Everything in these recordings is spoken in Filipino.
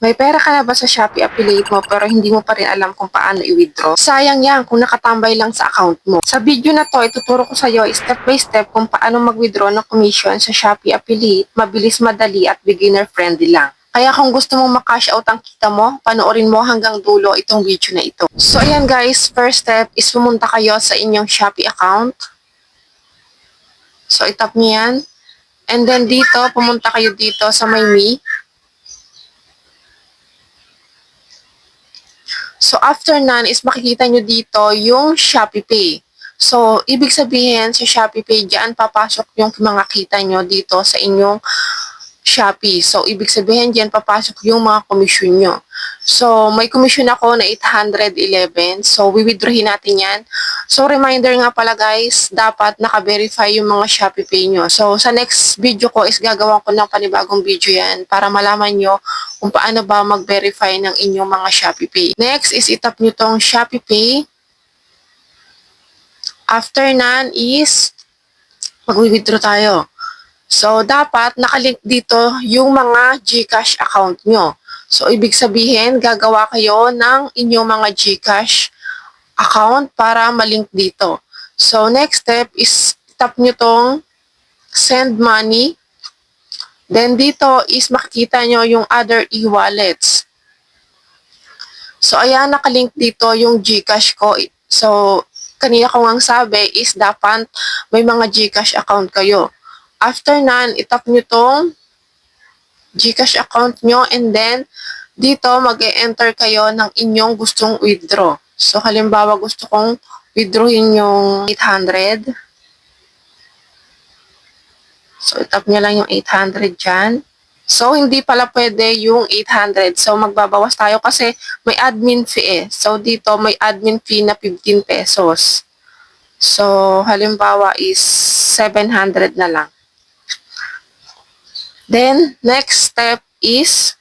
May pera ka na ba sa Shopee affiliate mo pero hindi mo pa rin alam kung paano i-withdraw? Sayang yan kung nakatambay lang sa account mo. Sa video na to, ituturo ko sa iyo step by step kung paano mag-withdraw ng commission sa Shopee affiliate, mabilis, madali at beginner friendly lang. Kaya kung gusto mong makash out ang kita mo, panoorin mo hanggang dulo itong video na ito. So ayan guys, first step is pumunta kayo sa inyong Shopee account. So itap niyo yan. And then dito, pumunta kayo dito sa My Me. So, after nun is makikita nyo dito yung Shopee Pay. So, ibig sabihin sa Shopee Pay, dyan papasok yung mga kita nyo dito sa inyong Shopee. So, ibig sabihin dyan papasok yung mga komisyon nyo. So, may komisyon ako na 811. So, withdrawin natin yan. So, reminder nga pala guys, dapat naka-verify yung mga Shopee Pay nyo. So, sa next video ko is gagawa ko ng panibagong video yan para malaman nyo kung paano ba mag-verify ng inyong mga Shopee Pay. Next is itap nyo tong Shopee Pay. After nan is mag-withdraw tayo. So, dapat nakalink dito yung mga GCash account nyo. So, ibig sabihin, gagawa kayo ng inyong mga GCash account para malink dito. So, next step is tap nyo tong send money. Then, dito is makikita nyo yung other e-wallets. So, ayan, nakalink dito yung GCash ko. So, kanina ko ngang sabi is dapat may mga GCash account kayo. After nan, itap nyo tong GCash account nyo and then dito mag-e-enter kayo ng inyong gustong withdraw. So, halimbawa gusto kong withdrawin yung 800. So, itap nyo lang yung 800 dyan. So, hindi pala pwede yung 800. So, magbabawas tayo kasi may admin fee eh. So, dito may admin fee na 15 pesos. So, halimbawa is 700 na lang. Then, next step is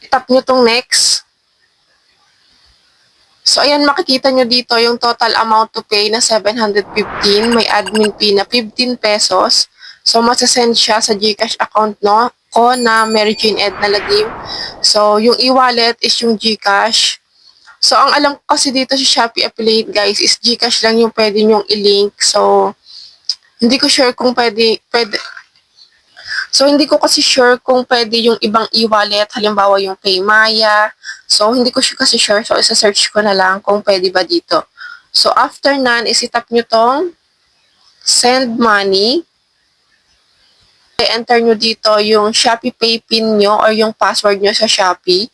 itap nyo tong next. So, ayan, makikita nyo dito yung total amount to pay na 715. May admin fee na 15 pesos. So, masasend siya sa GCash account ko na Mary Jane Edna Lagim. So, yung e-wallet is yung GCash. So, ang alam ko kasi dito sa Shopee affiliate guys is GCash lang yung pwede nyong i-link. So, hindi ko sure kung pwede. So, hindi ko kasi sure kung pwede yung ibang e-wallet, halimbawa yung Paymaya. So, hindi ko kasi sure. So, isa-search ko na lang kung pwede ba dito. So, after nan, isitap nyo tong send money. I-enter nyo dito yung Shopee Pay PIN nyo or yung password nyo sa Shopee.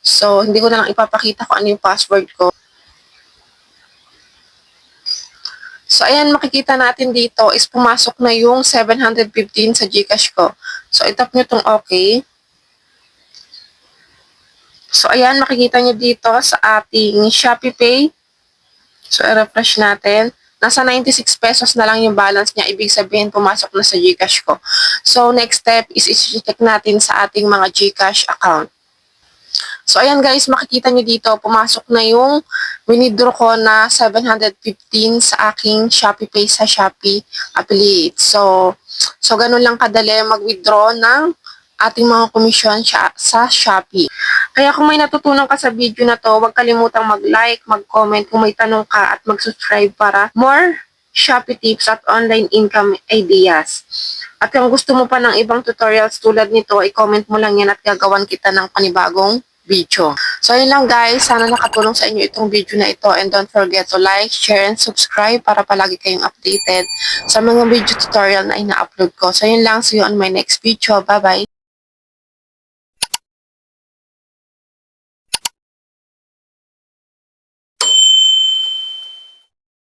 So, hindi ko na lang ipapakita kung ano yung password ko. So, ayan, makikita natin dito is pumasok na yung 715 sa GCash ko. So, itap nyo itong okay. So, ayan, makikita nyo dito sa ating Shopee Pay. So, i-refresh natin. Nasa 96 pesos na lang yung balance niya. Ibig sabihin, pumasok na sa GCash ko. So, next step is i-check natin sa ating mga GCash account. So, ayan guys, makikita nyo dito, pumasok na yung winidraw ko na 715 sa aking Shopee Pay sa Shopee affiliate. So ganun lang kadali mag-withdraw ng ating mga komisyon sa Shopee. Kaya kung may natutunan ka sa video na to, huwag kalimutang mag-like, mag-comment kung may tanong ka at mag-subscribe para more Shopee tips at online income ideas. At kung gusto mo pa ng ibang tutorials tulad nito, i-comment mo lang yan at gagawan kita ng panibagong video. So, yun lang guys. Sana nakatulong sa inyo itong video na ito. And don't forget to like, share, and subscribe para palagi kayong updated sa mga video tutorial na ina-upload ko. So, yun lang. See you on my next video. Bye-bye!